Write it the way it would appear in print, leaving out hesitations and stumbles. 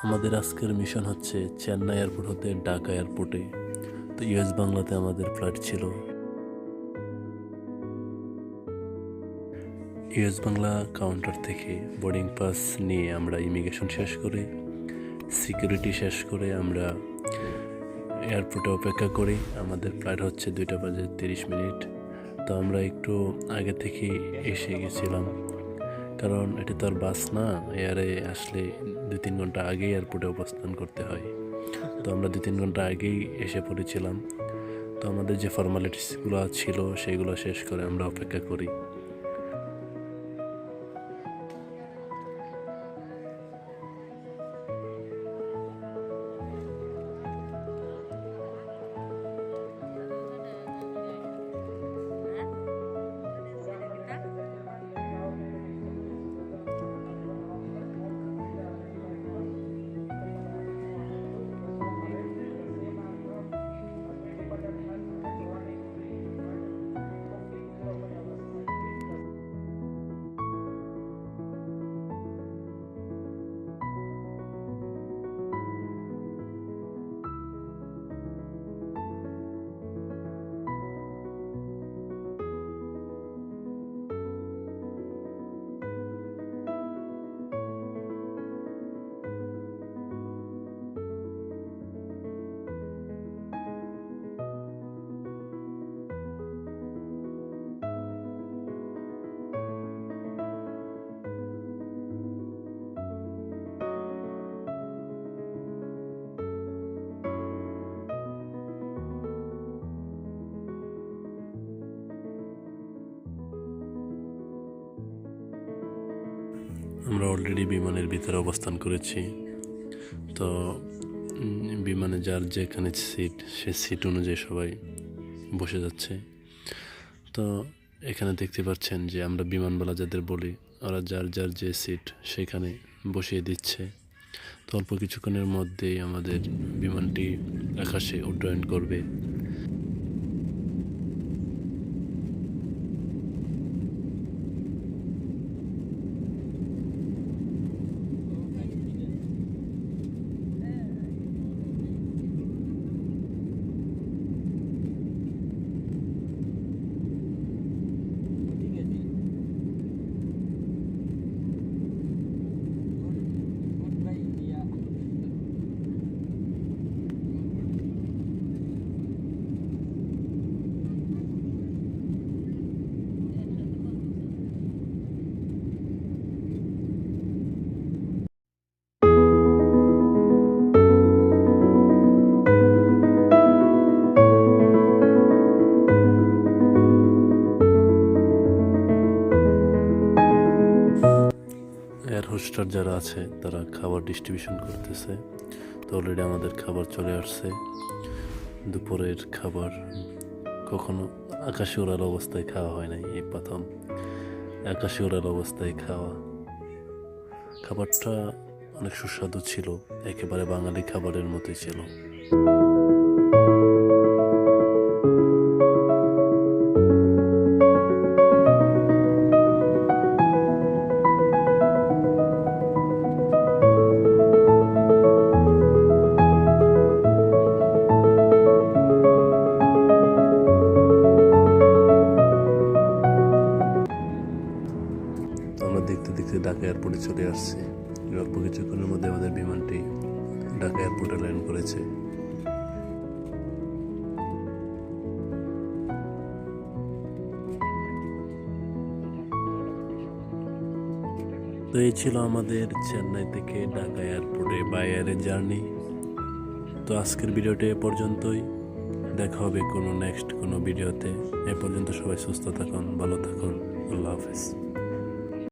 আমাদের আজকের মিশন হচ্ছে চেন্নাই এয়ারপোর্ট হতে ঢাকা এয়ারপোর্টে। তো ইউএস বাংলাতে আমাদের ফ্লাইট ছিল। ইউএস বাংলা কাউন্টার থেকে বোর্ডিং পাস নিয়ে আমরা ইমিগ্রেশন শেষ করে সিকিউরিটি শেষ করে আমরা এয়ারপোর্টে অপেক্ষা করি। আমাদের ফ্লাইট হচ্ছে 2:30। তো আমরা একটু আগে থেকে এসে গেছিলাম, কারণ এটা তো আর বাস না, এয়ারে আসলে 2-3 ঘন্টা আগেই এয়ারপোর্টে অবস্থান করতে হয়। তো আমরা 2-3 ঘন্টা আগেই এসে পড়েছিলাম। তো আমাদের যে ফর্মালিটিসগুলো ছিল সেগুলো শেষ করে আমরা অপেক্ষা করি। আমরা অলরেডি বিমানের ভিতরে অবস্থান করেছি। তো বিমানে যার যেখানে সিট, সে সিট অনুযায়ী সবাই বসে যাচ্ছে। তো এখানে দেখতে পাচ্ছেন যে আমরা বিমানবালা যাদের বলি, ওরা যার যার যে সিট সেখানে বসিয়ে দিচ্ছে। তো অল্প কিছুক্ষণের মধ্যেই আমাদের বিমানটি আকাশে উড্ডয়ন করবে। এয়ার হোস্টার যারা আছে তারা খাবার ডিস্ট্রিবিউশন করতেছে। তো অলরেডি আমাদের খাবার চলে আসছে, দুপুরের খাবার। কখনো আকাশে ওড়ার অবস্থায় খাওয়া হয় নাই, এই প্রথম আকাশে ওড়ার অবস্থায় খাওয়া। খাবারটা অনেক সুস্বাদু ছিল, একেবারে বাঙালি খাবারের মতোই ছিল। আমরা দেখতে দেখতে ঢাকা এয়ারপোর্টে চলে আসছি। অল্প কিছুক্ষণের মধ্যে আমাদের বিমানটি ঢাকা এয়ারপোর্টে ল্যান্ড করেছে। তো এই ছিল আমাদের চেন্নাই থেকে ঢাকা এয়ারপোর্টে বাই এয়ারের জার্নি। তো আজকের ভিডিওটি এ পর্যন্তই। দেখা হবে কোনো নেক্সট কোনো ভিডিওতে। এ পর্যন্ত সবাই সুস্থ থাকুন, ভালো থাকুন। আল্লাহ হাফেজ।